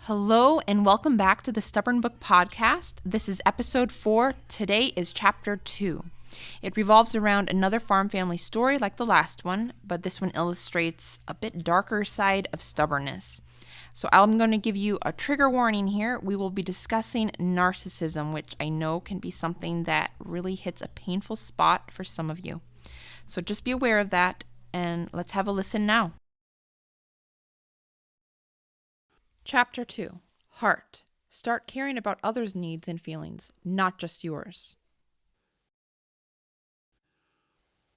Hello and welcome back to the Stubborn Book Podcast. This is episode 4. Today is chapter 2. It revolves around another farm family story like the last one, but this one illustrates a bit darker side of stubbornness. So I'm going to give you a trigger warning here. We will be discussing narcissism, which I know can be something that really hits a painful spot for some of you. So just be aware of that, and let's have a listen now. Chapter 2. Heart. Start caring about others' needs and feelings, not just yours.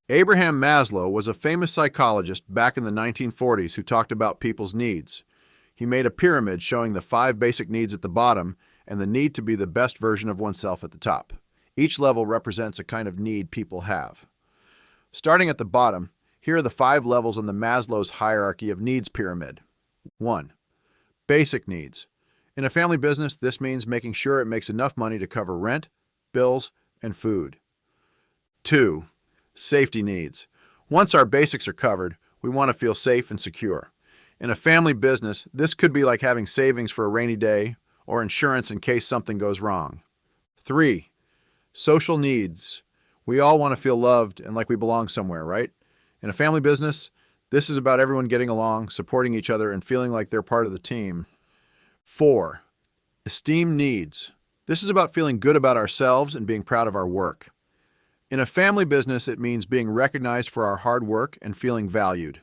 Abraham Maslow was a famous psychologist back in the 1940s who talked about people's needs. He made a pyramid showing the 5 basic needs at the bottom and the need to be the best version of oneself at the top. Each level represents a kind of need people have. Starting at the bottom, here are the 5 levels on the Maslow's hierarchy of needs pyramid. 1. Basic needs. In a family business, this means making sure it makes enough money to cover rent, bills, and food. 2. Safety needs. Once our basics are covered, we want to feel safe and secure. In a family business, this could be like having savings for a rainy day or insurance in case something goes wrong. 3. Social needs. We all want to feel loved and like we belong somewhere, right? In a family business, this is about everyone getting along, supporting each other, and feeling like they're part of the team. 4. Esteem needs. This is about feeling good about ourselves and being proud of our work. In a family business, it means being recognized for our hard work and feeling valued.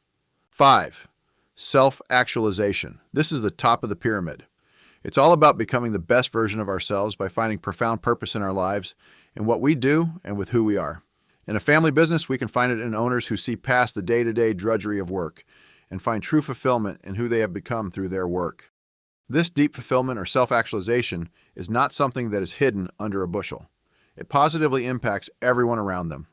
5. Self-actualization. This is the top of the pyramid. It's all about becoming the best version of ourselves by finding profound purpose in our lives, in what we do, and with who we are. In a family business, we can find it in owners who see past the day-to-day drudgery of work and find true fulfillment in who they have become through their work. This deep fulfillment or self-actualization is not something that is hidden under a bushel. It positively impacts everyone around them.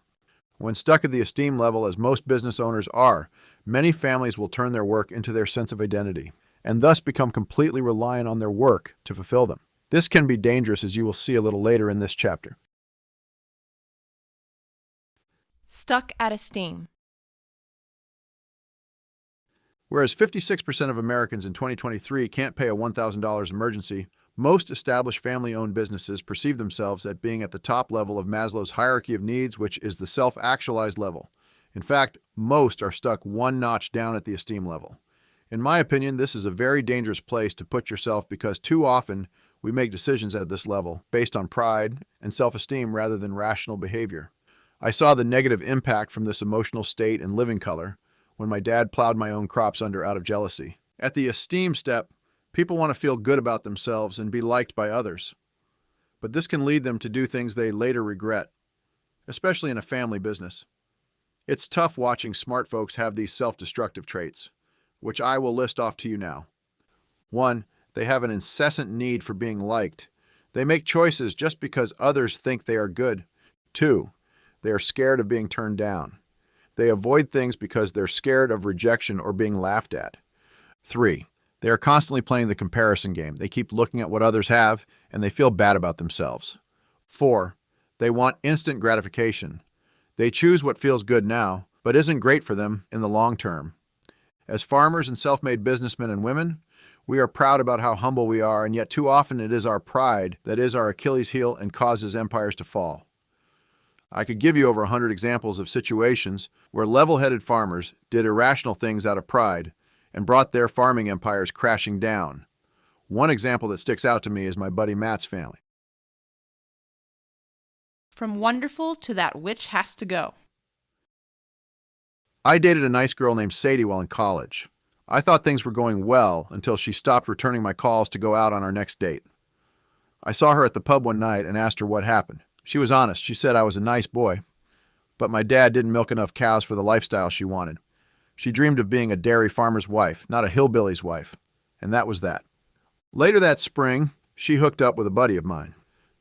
When stuck at the esteem level, as most business owners are, many families will turn their work into their sense of identity and thus become completely reliant on their work to fulfill them. This can be dangerous, as you will see a little later in this chapter. Stuck at esteem. Whereas 56% of Americans in 2023 can't pay a $1,000 emergency, most established family-owned businesses perceive themselves as being at the top level of Maslow's hierarchy of needs, which is the self-actualized level. In fact, most are stuck one notch down at the esteem level. In my opinion, this is a very dangerous place to put yourself because too often we make decisions at this level based on pride and self-esteem rather than rational behavior. I saw the negative impact from this emotional state and living color when my dad plowed my own crops under out of jealousy. At the esteem step, people want to feel good about themselves and be liked by others. But this can lead them to do things they later regret, especially in a family business. It's tough watching smart folks have these self-destructive traits, which I will list off to you now. 1. They have an incessant need for being liked. They make choices just because others think they are good. 2. They are scared of being turned down. They avoid things because they're scared of rejection or being laughed at. 3. They are constantly playing the comparison game. They keep looking at what others have, and they feel bad about themselves. 4. They want instant gratification. They choose what feels good now, but isn't great for them in the long term. As farmers and self-made businessmen and women, we are proud about how humble we are, and yet too often it is our pride that is our Achilles heel and causes empires to fall. I could give you over 100 examples of situations where level-headed farmers did irrational things out of pride and brought their farming empires crashing down. One example that sticks out to me is my buddy Matt's family. From wonderful to that which has to go. I dated a nice girl named Sadie while in college. I thought things were going well until she stopped returning my calls to go out on our next date. I saw her at the pub one night and asked her what happened. She was honest. She said I was a nice boy, but my dad didn't milk enough cows for the lifestyle she wanted. She dreamed of being a dairy farmer's wife, not a hillbilly's wife, and that was that. Later that spring, she hooked up with a buddy of mine.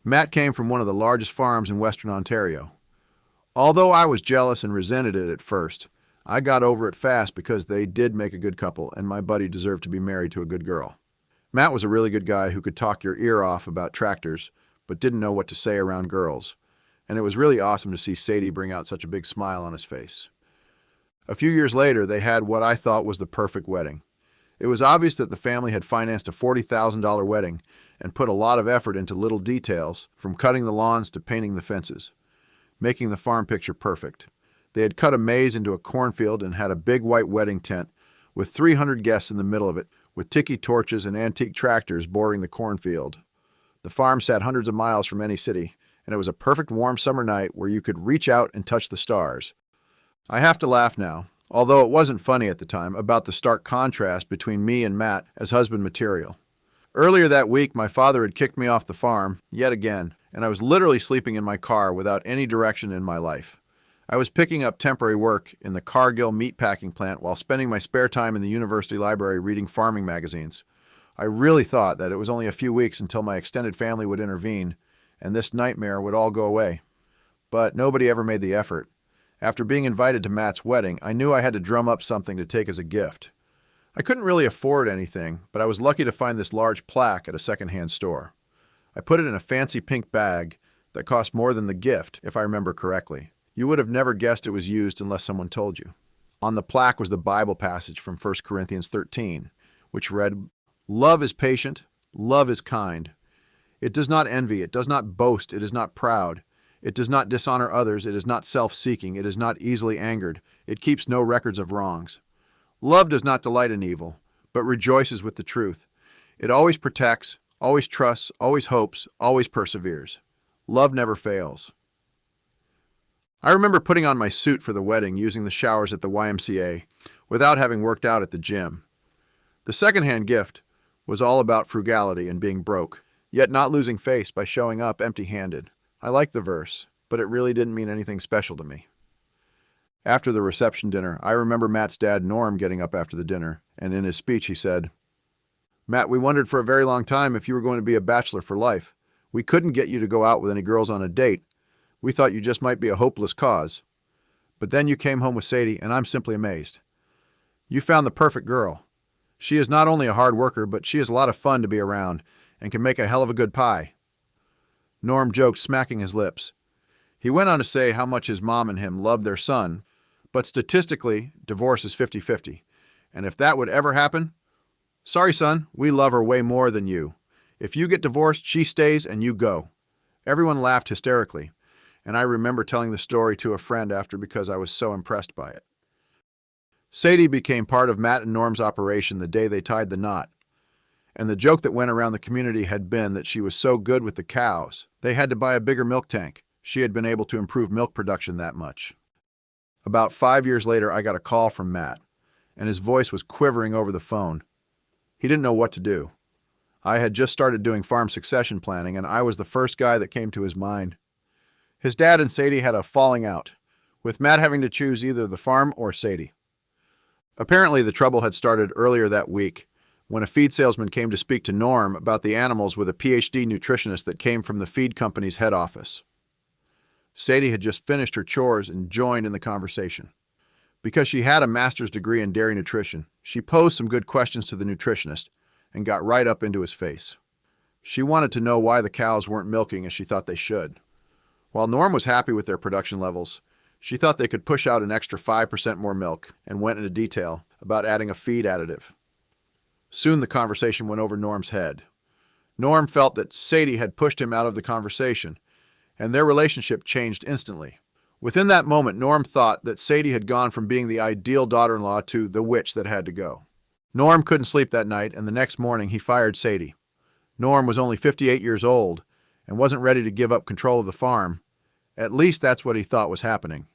Matt came from one of the largest farms in Western Ontario. Although I was jealous and resented it at first, I got over it fast because they did make a good couple, and my buddy deserved to be married to a good girl. Matt was a really good guy who could talk your ear off about tractors, but didn't know what to say around girls, and it was really awesome to see Sadie bring out such a big smile on his face. A few years later, they had what I thought was the perfect wedding. It was obvious that the family had financed a $40,000 wedding and put a lot of effort into little details, from cutting the lawns to painting the fences, making the farm picture perfect. They had cut a maze into a cornfield and had a big white wedding tent with 300 guests in the middle of it, with tiki torches and antique tractors bordering the cornfield. The farm sat hundreds of miles from any city, and it was a perfect warm summer night where you could reach out and touch the stars. I have to laugh now, although it wasn't funny at the time, about the stark contrast between me and Matt as husband material. Earlier that week, my father had kicked me off the farm, yet again, and I was literally sleeping in my car without any direction in my life. I was picking up temporary work in the Cargill meatpacking plant while spending my spare time in the university library reading farming magazines. I really thought that it was only a few weeks until my extended family would intervene, and this nightmare would all go away. But nobody ever made the effort. After being invited to Matt's wedding, I knew I had to drum up something to take as a gift. I couldn't really afford anything, but I was lucky to find this large plaque at a secondhand store. I put it in a fancy pink bag that cost more than the gift, if I remember correctly. You would have never guessed it was used unless someone told you. On the plaque was the Bible passage from 1 Corinthians 13, which read, "Love is patient, love is kind. It does not envy, it does not boast, it is not proud. It does not dishonor others, it is not self-seeking, it is not easily angered, it keeps no records of wrongs. Love does not delight in evil, but rejoices with the truth. It always protects, always trusts, always hopes, always perseveres. Love never fails." I remember putting on my suit for the wedding using the showers at the YMCA without having worked out at the gym. The secondhand gift was all about frugality and being broke, yet not losing face by showing up empty-handed. I liked the verse, but it really didn't mean anything special to me. After the reception dinner, I remember Matt's dad, Norm, getting up after the dinner, and in his speech he said, "Matt, we wondered for a very long time if you were going to be a bachelor for life. We couldn't get you to go out with any girls on a date. We thought you just might be a hopeless cause. But then you came home with Sadie, and I'm simply amazed. You found the perfect girl. She is not only a hard worker, but she is a lot of fun to be around and can make a hell of a good pie." Norm joked, smacking his lips. He went on to say how much his mom and him loved their son, but statistically, divorce is 50-50. And if that would ever happen, sorry, son, we love her way more than you. If you get divorced, she stays and you go. Everyone laughed hysterically, and I remember telling the story to a friend after because I was so impressed by it. Sadie became part of Matt and Norm's operation the day they tied the knot, and the joke that went around the community had been that she was so good with the cows, they had to buy a bigger milk tank. She had been able to improve milk production that much. About 5 years later, I got a call from Matt, and his voice was quivering over the phone. He didn't know what to do. I had just started doing farm succession planning, and I was the first guy that came to his mind. His dad and Sadie had a falling out, with Matt having to choose either the farm or Sadie. Apparently, the trouble had started earlier that week, when a feed salesman came to speak to Norm about the animals with a PhD nutritionist that came from the feed company's head office. Sadie had just finished her chores and joined in the conversation. Because she had a master's degree in dairy nutrition, she posed some good questions to the nutritionist and got right up into his face. She wanted to know why the cows weren't milking as she thought they should. While Norm was happy with their production levels, she thought they could push out an extra 5% more milk and went into detail about adding a feed additive. Soon the conversation went over Norm's head. Norm felt that Sadie had pushed him out of the conversation, and their relationship changed instantly. Within that moment, Norm thought that Sadie had gone from being the ideal daughter-in-law to the witch that had to go. Norm couldn't sleep that night, and the next morning he fired Sadie. Norm was only 58 years old and wasn't ready to give up control of the farm. At least that's what he thought was happening.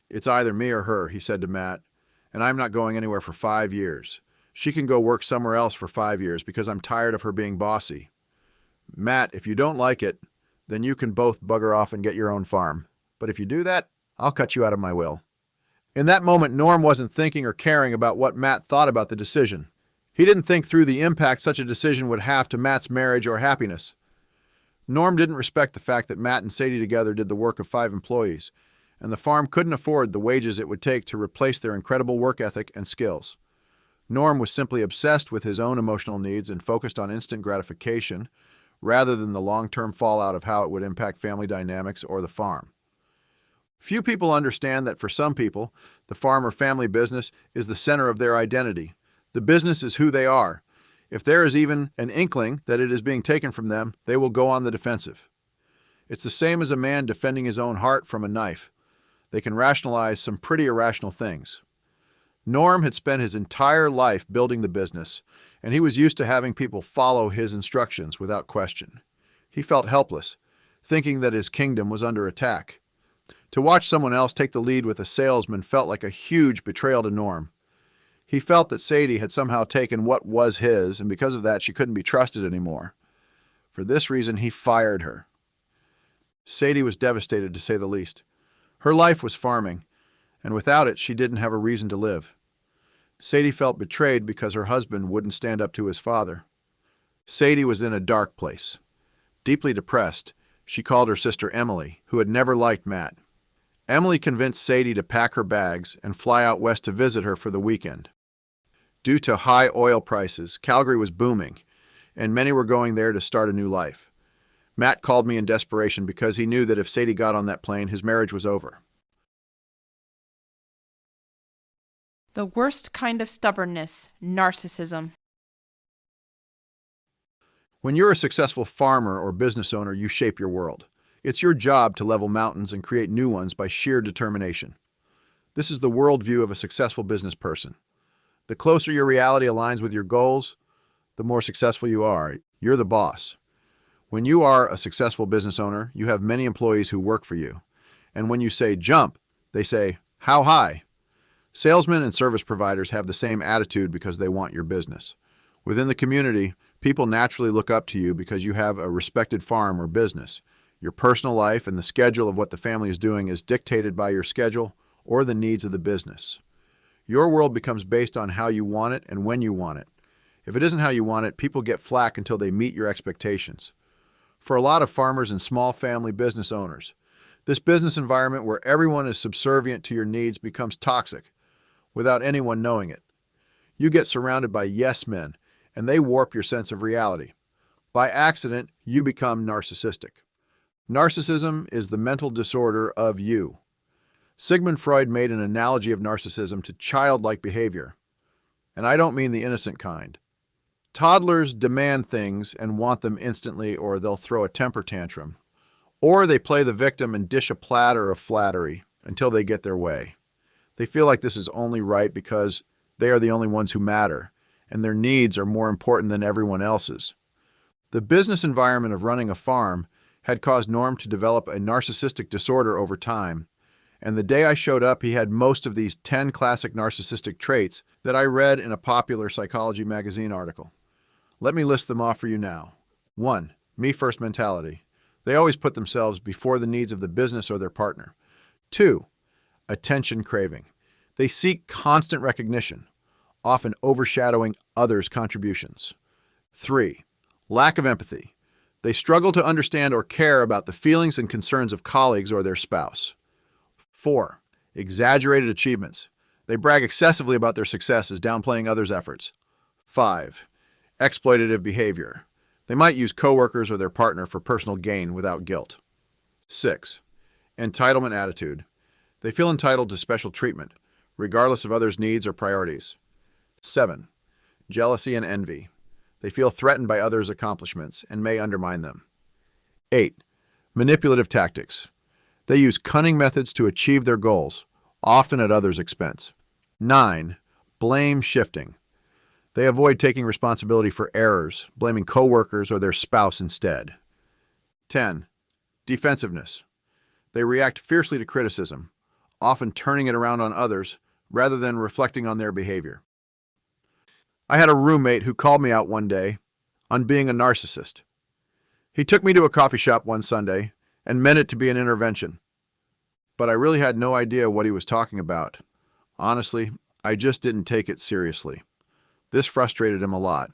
"It's either me or her," he said to Matt, "and I'm not going anywhere for 5 years. She can go work somewhere else for 5 years because I'm tired of her being bossy. Matt, if you don't like it, then you can both bugger off and get your own farm. But if you do that, I'll cut you out of my will." In that moment, Norm wasn't thinking or caring about what Matt thought about the decision. He didn't think through the impact such a decision would have to Matt's marriage or happiness. Norm didn't respect the fact that Matt and Sadie together did the work of 5 employees, and the farm couldn't afford the wages it would take to replace their incredible work ethic and skills. Norm was simply obsessed with his own emotional needs and focused on instant gratification, rather than the long-term fallout of how it would impact family dynamics or the farm. Few people understand that for some people, the farm or family business is the center of their identity. The business is who they are. If there is even an inkling that it is being taken from them, they will go on the defensive. It's the same as a man defending his own heart from a knife. They can rationalize some pretty irrational things. Norm had spent his entire life building the business, and he was used to having people follow his instructions without question. He felt helpless, thinking that his kingdom was under attack. To watch someone else take the lead with a salesman felt like a huge betrayal to Norm. He felt that Sadie had somehow taken what was his, and because of that, she couldn't be trusted anymore. For this reason, he fired her. Sadie was devastated, to say the least. Her life was farming, and without it, she didn't have a reason to live. Sadie felt betrayed because her husband wouldn't stand up to his father. Sadie was in a dark place. Deeply depressed, she called her sister Emily, who had never liked Matt. Emily convinced Sadie to pack her bags and fly out west to visit her for the weekend. Due to high oil prices, Calgary was booming, and many were going there to start a new life. Matt called me in desperation because he knew that if Sadie got on that plane, his marriage was over. The worst kind of stubbornness, narcissism. When you're a successful farmer or business owner, you shape your world. It's your job to level mountains and create new ones by sheer determination. This is the worldview of a successful business person. The closer your reality aligns with your goals, the more successful you are. You're the boss. When you are a successful business owner, you have many employees who work for you. And when you say jump, they say, how high? Salesmen and service providers have the same attitude because they want your business. Within the community, people naturally look up to you because you have a respected farm or business. Your personal life and the schedule of what the family is doing is dictated by your schedule or the needs of the business. Your world becomes based on how you want it and when you want it. If it isn't how you want it, people get flack until they meet your expectations. For a lot of farmers and small family business owners, this business environment where everyone is subservient to your needs becomes toxic without anyone knowing it. You get surrounded by yes men, and they warp your sense of reality. By accident, you become narcissistic. Narcissism is the mental disorder of you. Sigmund Freud made an analogy of narcissism to childlike behavior. And I don't mean the innocent kind. Toddlers demand things and want them instantly, or they'll throw a temper tantrum. Or they play the victim and dish a platter of flattery until they get their way. They feel like this is only right because they are the only ones who matter, and their needs are more important than everyone else's. The business environment of running a farm had caused Norm to develop a narcissistic disorder over time, and the day I showed up, he had most of these 10 classic narcissistic traits that I read in a popular psychology magazine article. Let me list them off for you now. 1. Me-first mentality. They always put themselves before the needs of the business or their partner. 2. Attention craving. They seek constant recognition, often overshadowing others' contributions. 3. Lack of empathy. They struggle to understand or care about the feelings and concerns of colleagues or their spouse. 4. Exaggerated achievements. They brag excessively about their successes, downplaying others' efforts. 5. Exploitative behavior. They might use coworkers or their partner for personal gain without guilt. 6. Entitlement attitude. They feel entitled to special treatment, regardless of others' needs or priorities. 7. Jealousy and envy. They feel threatened by others' accomplishments and may undermine them. 8. Manipulative tactics. They use cunning methods to achieve their goals, often at others' expense. 9. Blame shifting. They avoid taking responsibility for errors, blaming coworkers or their spouse instead. 10. Defensiveness. They react fiercely to criticism, often turning it around on others rather than reflecting on their behavior. I had a roommate who called me out one day on being a narcissist. He took me to a coffee shop one Sunday and meant it to be an intervention. But I really had no idea what he was talking about. Honestly, I just didn't take it seriously. This frustrated him a lot.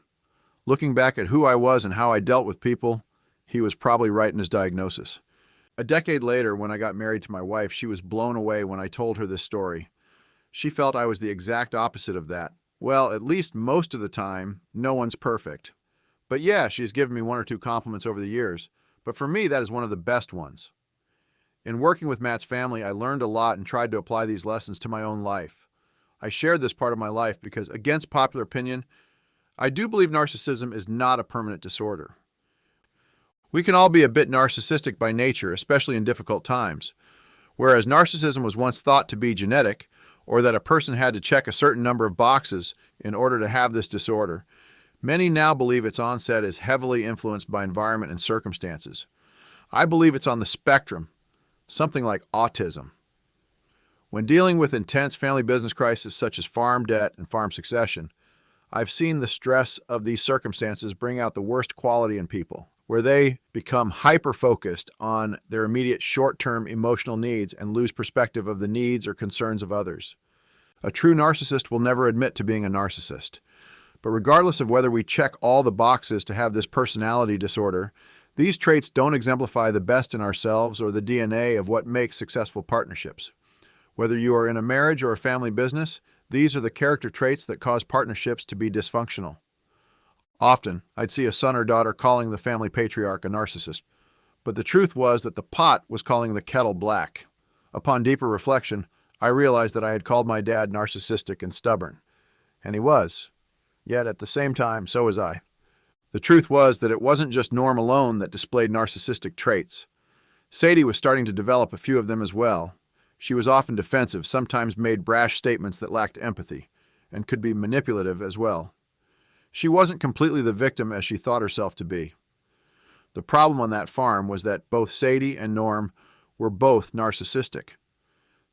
Looking back at who I was and how I dealt with people, he was probably right in his diagnosis. A decade later, when I got married to my wife, she was blown away when I told her this story. She felt I was the exact opposite of that. Well, at least most of the time, no one's perfect. But yeah, she's given me 1 or 2 compliments over the years. But for me, that is one of the best ones. In working with Matt's family, I learned a lot and tried to apply these lessons to my own life. I shared this part of my life because, against popular opinion, I do believe narcissism is not a permanent disorder. We can all be a bit narcissistic by nature, especially in difficult times. Whereas narcissism was once thought to be genetic, or that a person had to check a certain number of boxes in order to have this disorder, many now believe its onset is heavily influenced by environment and circumstances. I believe it's on the spectrum, something like autism. When dealing with intense family business crises such as farm debt and farm succession, I've seen the stress of these circumstances bring out the worst quality in people, where they become hyper-focused on their immediate short-term emotional needs and lose perspective of the needs or concerns of others. A true narcissist will never admit to being a narcissist. But regardless of whether we check all the boxes to have this personality disorder, these traits don't exemplify the best in ourselves or the DNA of what makes successful partnerships. Whether you are in a marriage or a family business, these are the character traits that cause partnerships to be dysfunctional. Often, I'd see a son or daughter calling the family patriarch a narcissist, but the truth was that the pot was calling the kettle black. Upon deeper reflection, I realized that I had called my dad narcissistic and stubborn. And he was. Yet at the same time, so was I. The truth was that it wasn't just Norm alone that displayed narcissistic traits. Sadie was starting to develop a few of them as well. She was often defensive, sometimes made brash statements that lacked empathy, and could be manipulative as well. She wasn't completely the victim as she thought herself to be. The problem on that farm was that both Sadie and Norm were both narcissistic.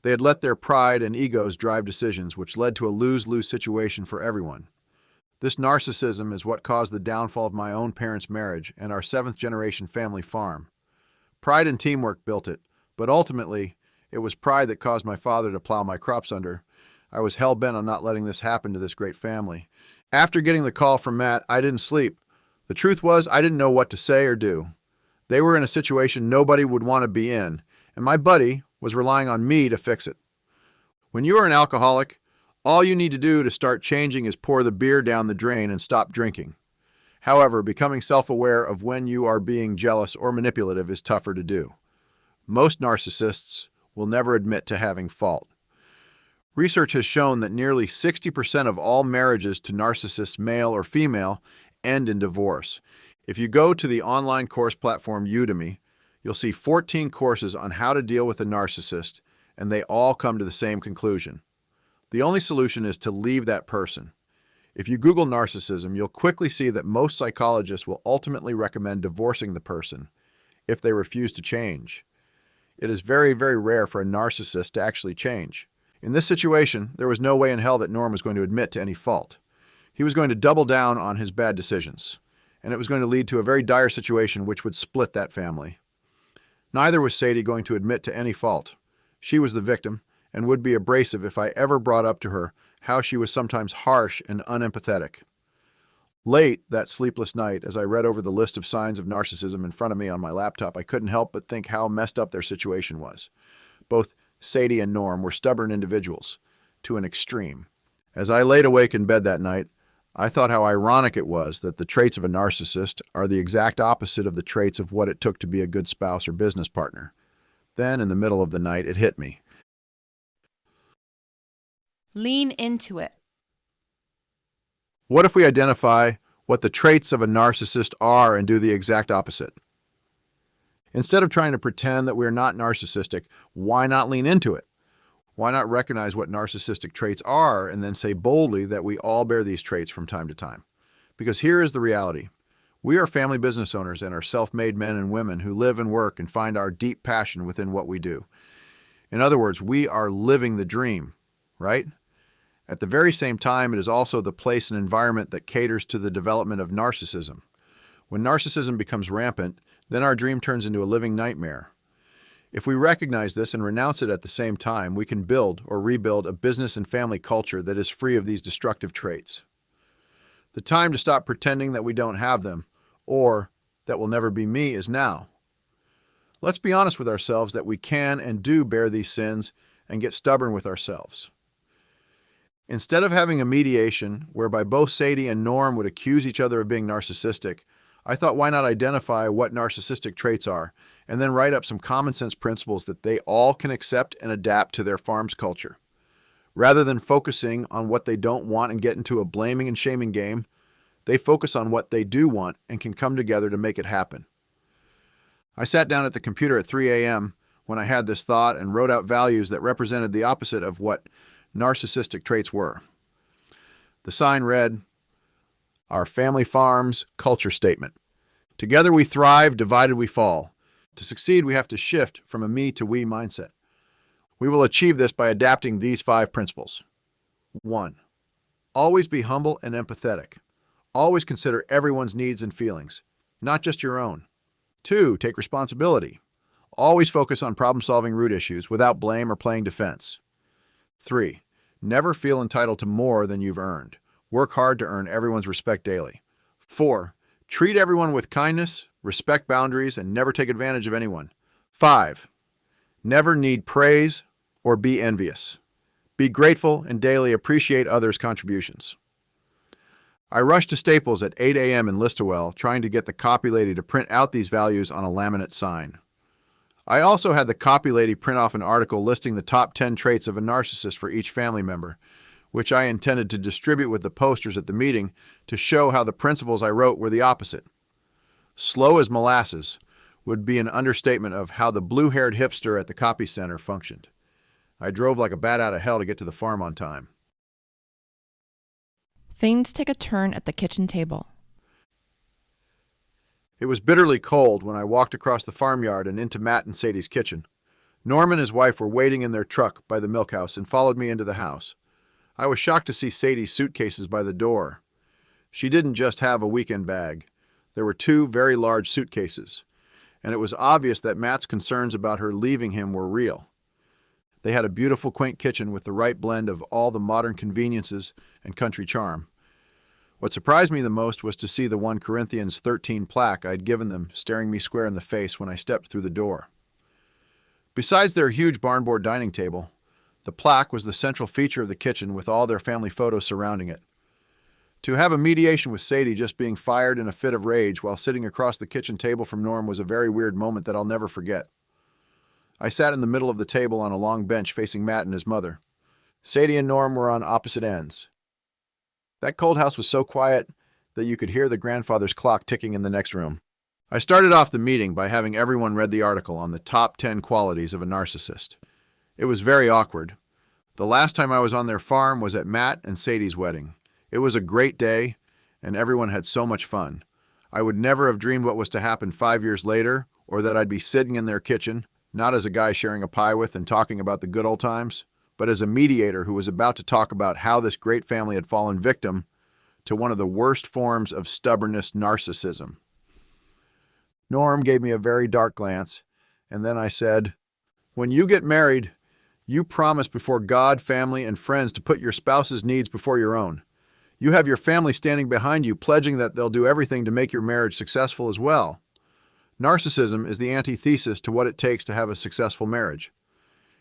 They had let their pride and egos drive decisions, which led to a lose-lose situation for everyone. This narcissism is what caused the downfall of my own parents' marriage and our seventh-generation family farm. Pride and teamwork built it, but ultimately, it was pride that caused my father to plow my crops under. I was hell-bent on not letting this happen to this great family. After getting the call from Matt, I didn't sleep. The truth was, I didn't know what to say or do. They were in a situation nobody would want to be in, and my buddy was relying on me to fix it. When you are an alcoholic, all you need to do to start changing is pour the beer down the drain and stop drinking. However, becoming self-aware of when you are being jealous or manipulative is tougher to do. Most narcissists will never admit to having fault. Research has shown that nearly 60% of all marriages to narcissists, male or female, end in divorce. If you go to the online course platform Udemy, you'll see 14 courses on how to deal with a narcissist, and they all come to the same conclusion. The only solution is to leave that person. If you Google narcissism, you'll quickly see that most psychologists will ultimately recommend divorcing the person if they refuse to change. It is very, very rare for a narcissist to actually change. In this situation, there was no way in hell that Norm was going to admit to any fault. He was going to double down on his bad decisions, and it was going to lead to a very dire situation which would split that family. Neither was Sadie going to admit to any fault. She was the victim and would be abrasive if I ever brought up to her how she was sometimes harsh and unempathetic. Late that sleepless night, as I read over the list of signs of narcissism in front of me on my laptop, I couldn't help but think how messed up their situation was. Both Sadie and Norm were stubborn individuals, to an extreme. As I laid awake in bed that night, I thought how ironic it was that the traits of a narcissist are the exact opposite of the traits of what it took to be a good spouse or business partner. Then, in the middle of the night, it hit me. Lean into it. What if we identify what the traits of a narcissist are and do the exact opposite? Instead of trying to pretend that we're not narcissistic, why not lean into it? Why not recognize what narcissistic traits are and then say boldly that we all bear these traits from time to time? Because here is the reality. We are family business owners and are self-made men and women who live and work and find our deep passion within what we do. In other words, we are living the dream, right? At the very same time, it is also the place and environment that caters to the development of narcissism. When narcissism becomes rampant, then our dream turns into a living nightmare. If we recognize this and renounce it at the same time, we can build or rebuild a business and family culture that is free of these destructive traits. The time to stop pretending that we don't have them, or that will never be me, is now. Let's be honest with ourselves that we can and do bear these sins and get stubborn with ourselves. Instead of having a mediation whereby both Sadie and Norm would accuse each other of being narcissistic, I thought, why not identify what narcissistic traits are and then write up some common sense principles that they all can accept and adapt to their farm's culture. Rather than focusing on what they don't want and get into a blaming and shaming game, they focus on what they do want and can come together to make it happen. I sat down at the computer at 3 a.m. when I had this thought and wrote out values that represented the opposite of what narcissistic traits were. The sign read, "Our family farm's culture statement. Together we thrive, divided we fall. To succeed, we have to shift from a me to we mindset. We will achieve this by adapting these 5 principles. 1. Always be humble and empathetic. Always consider everyone's needs and feelings, not just your own. 2. Take responsibility. Always focus on problem-solving root issues without blame or playing defense. 3. Never feel entitled to more than you've earned. Work hard to earn everyone's respect daily. 4. Treat everyone with kindness, respect boundaries, and never take advantage of anyone. 5. Never need praise or be envious. Be grateful and daily appreciate others' contributions." I rushed to Staples at 8 a.m. in Listowel, trying to get the copy lady to print out these values on a laminate sign. I also had the copy lady print off an article listing the top 10 traits of a narcissist for each family member, which I intended to distribute with the posters at the meeting to show how the principles I wrote were the opposite. Slow as molasses would be an understatement of how the blue-haired hipster at the copy center functioned. I drove like a bat out of hell to get to the farm on time. Things take a turn at the kitchen table. It was bitterly cold when I walked across the farmyard and into Matt and Sadie's kitchen. Norm and his wife were waiting in their truck by the milk house and followed me into the house. I was shocked to see Sadie's suitcases by the door. She didn't just have a weekend bag. There were 2 very large suitcases, and it was obvious that Matt's concerns about her leaving him were real. They had a beautiful, quaint kitchen with the right blend of all the modern conveniences and country charm. What surprised me the most was to see the 1 Corinthians 13 plaque I'd given them staring me square in the face when I stepped through the door. Besides their huge barnboard dining table, the plaque was the central feature of the kitchen with all their family photos surrounding it. To have a mediation with Sadie just being fired in a fit of rage while sitting across the kitchen table from Norm was a very weird moment that I'll never forget. I sat in the middle of the table on a long bench facing Matt and his mother. Sadie and Norm were on opposite ends. That cold house was so quiet that you could hear the grandfather's clock ticking in the next room. I started off the meeting by having everyone read the article on the top 10 qualities of a narcissist. It was very awkward. The last time I was on their farm was at Matt and Sadie's wedding. It was a great day, and everyone had so much fun. I would never have dreamed what was to happen 5 years later, or that I'd be sitting in their kitchen, not as a guy sharing a pie with and talking about the good old times, but as a mediator who was about to talk about how this great family had fallen victim to one of the worst forms of stubbornness, narcissism. Norm gave me a very dark glance, and then I said, "When you get married, you promise before God, family, and friends to put your spouse's needs before your own. You have your family standing behind you, pledging that they'll do everything to make your marriage successful as well. Narcissism is the antithesis to what it takes to have a successful marriage.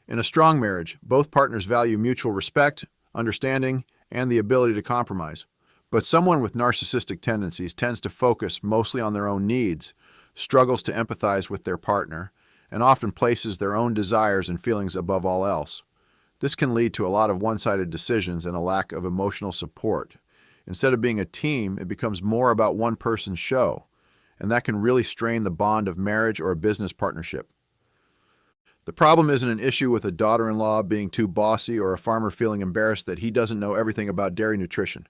In a strong marriage, both partners value mutual respect, understanding, and the ability to compromise. But someone with narcissistic tendencies tends to focus mostly on their own needs, struggles to empathize with their partner, and often places their own desires and feelings above all else. This can lead to a lot of one-sided decisions and a lack of emotional support. Instead of being a team, it becomes more about one person's show, and that can really strain the bond of marriage or a business partnership. The problem isn't an issue with a daughter-in-law being too bossy or a farmer feeling embarrassed that he doesn't know everything about dairy nutrition.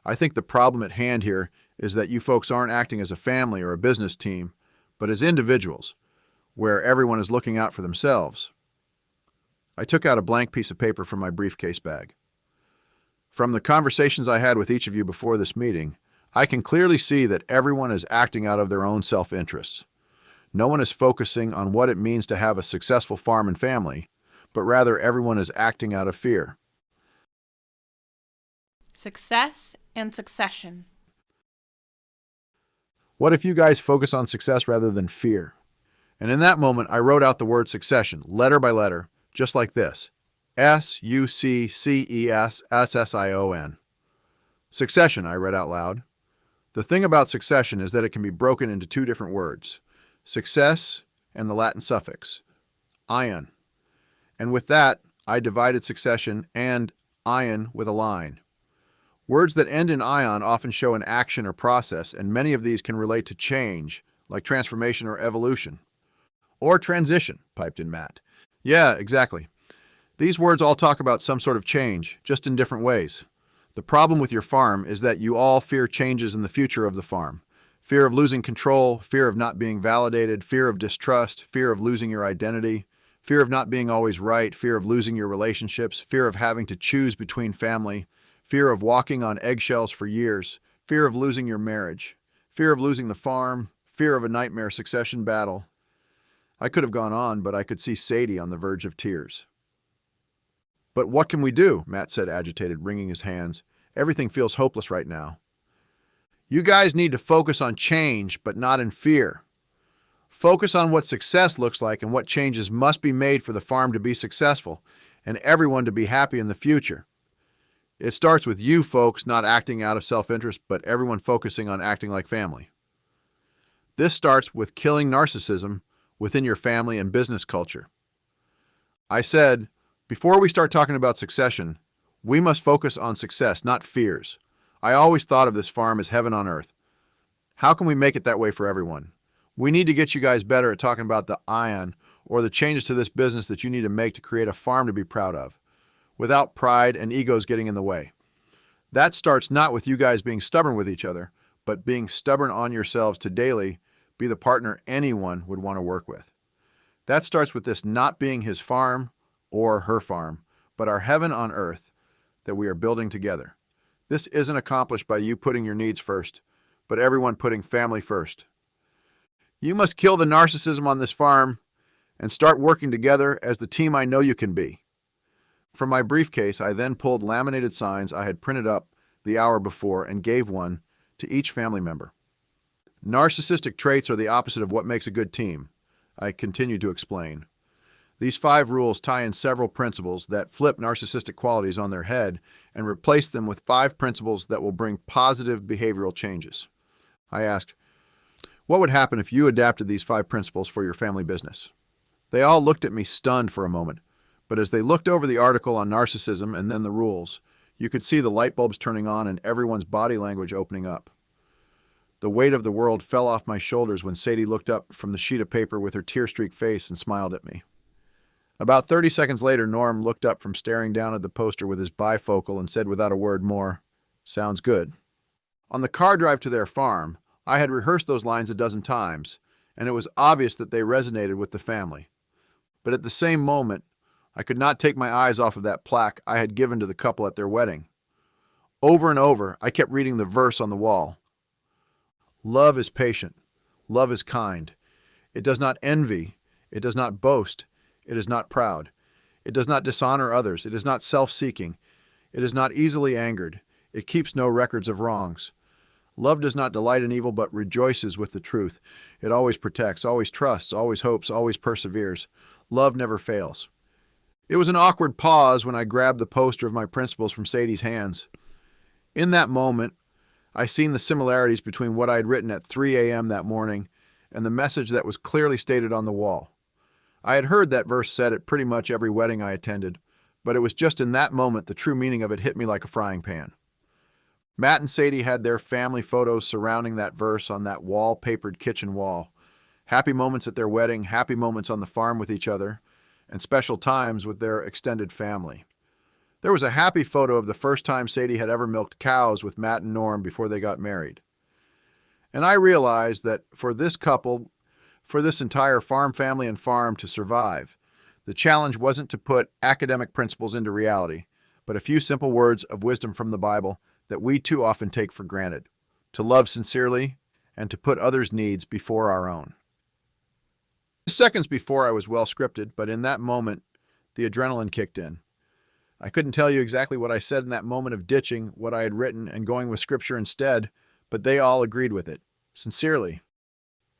I think the problem at hand here is that you folks aren't acting as a family or a business team, but as individuals, where everyone is looking out for themselves." I took out a blank piece of paper from my briefcase bag. "From the conversations I had with each of you before this meeting, I can clearly see that everyone is acting out of their own self-interests. No one is focusing on what it means to have a successful farm and family, but rather everyone is acting out of fear." Success and succession. What if you guys focus on success rather than fear? And in that moment, I wrote out the word succession, letter by letter, just like this. S-U-C-C-E-S-S-S-I-O-N. Succession, I read out loud. The thing about succession is that it can be broken into 2 different words. Success and the Latin suffix, ion. And with that, I divided succession and ion with a line. Words that end in ion often show an action or process, and many of these can relate to change, like transformation or evolution. Or transition, piped in Matt. Yeah, exactly. These words all talk about some sort of change, just in different ways. The problem with your farm is that you all fear changes in the future of the farm. Fear of losing control, fear of not being validated, fear of distrust, fear of losing your identity, fear of not being always right, fear of losing your relationships, fear of having to choose between family, fear of walking on eggshells for years, fear of losing your marriage, fear of losing the farm, fear of a nightmare succession battle. I could have gone on, but I could see Sadie on the verge of tears. But what can we do? Matt said, agitated, wringing his hands. Everything feels hopeless right now. You guys need to focus on change, but not in fear. Focus on what success looks like and what changes must be made for the farm to be successful and everyone to be happy in the future. It starts with you folks not acting out of self-interest, but everyone focusing on acting like family. This starts with killing narcissism within your family and business culture. I said, before we start talking about succession, we must focus on success, not fears. I always thought of this farm as heaven on earth. How can we make it that way for everyone? We need to get you guys better at talking about the ion or the changes to this business that you need to make to create a farm to be proud of, without pride and egos getting in the way. That starts not with you guys being stubborn with each other, but being stubborn on yourselves to daily be the partner anyone would want to work with. That starts with this not being his farm or her farm, but our heaven on earth that we are building together. This isn't accomplished by you putting your needs first, but everyone putting family first. You must kill the narcissism on this farm and start working together as the team I know you can be. From my briefcase, I then pulled laminated signs I had printed up the hour before and gave one to each family member. Narcissistic traits are the opposite of what makes a good team, I continued to explain. These 5 rules tie in several principles that flip narcissistic qualities on their head and replace them with 5 principles that will bring positive behavioral changes. I asked, what would happen if you adapted these 5 principles for your family business? They all looked at me stunned for a moment, but as they looked over the article on narcissism and then the rules, you could see the light bulbs turning on and everyone's body language opening up. The weight of the world fell off my shoulders when Sadie looked up from the sheet of paper with her tear-streaked face and smiled at me. About 30 seconds later, Norm looked up from staring down at the poster with his bifocal and said without a word more, "Sounds good." On the car drive to their farm, I had rehearsed those lines a dozen times, and it was obvious that they resonated with the family. But at the same moment, I could not take my eyes off of that plaque I had given to the couple at their wedding. Over and over, I kept reading the verse on the wall. Love is patient. Love is kind. It does not envy. It does not boast. It is not proud. It does not dishonor others. It is not self-seeking. It is not easily angered. It keeps no records of wrongs. Love does not delight in evil, but rejoices with the truth. It always protects, always trusts, always hopes, always perseveres. Love never fails. It was an awkward pause when I grabbed the poster of my principles from Sadie's hands. In that moment, I seen the similarities between what I had written at 3 a.m. that morning and the message that was clearly stated on the wall. I had heard that verse said at pretty much every wedding I attended, but it was just in that moment the true meaning of it hit me like a frying pan. Matt and Sadie had their family photos surrounding that verse on that wall-papered kitchen wall. Happy moments at their wedding, happy moments on the farm with each other, and special times with their extended family. There was a happy photo of the first time Sadie had ever milked cows with Matt and Norm before they got married. And I realized that for this couple, for this entire farm family and farm to survive, the challenge wasn't to put academic principles into reality, but a few simple words of wisdom from the Bible that we too often take for granted: to love sincerely and to put others' needs before our own. Seconds before I was well scripted, but in that moment, the adrenaline kicked in. I couldn't tell you exactly what I said in that moment of ditching what I had written and going with scripture instead, but they all agreed with it, sincerely.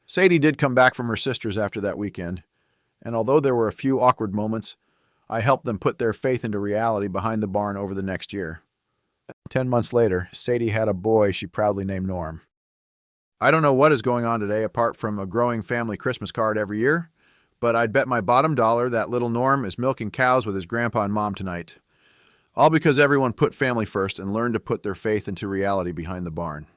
Sadie did come back from her sister's after that weekend, and although there were a few awkward moments, I helped them put their faith into reality behind the barn over the next year. 10 months later, Sadie had a boy she proudly named Norm. I don't know what is going on today apart from a growing family Christmas card every year, but I'd bet my bottom dollar that little Norm is milking cows with his grandpa and mom tonight. All because everyone put family first and learned to put their faith into reality behind the barn.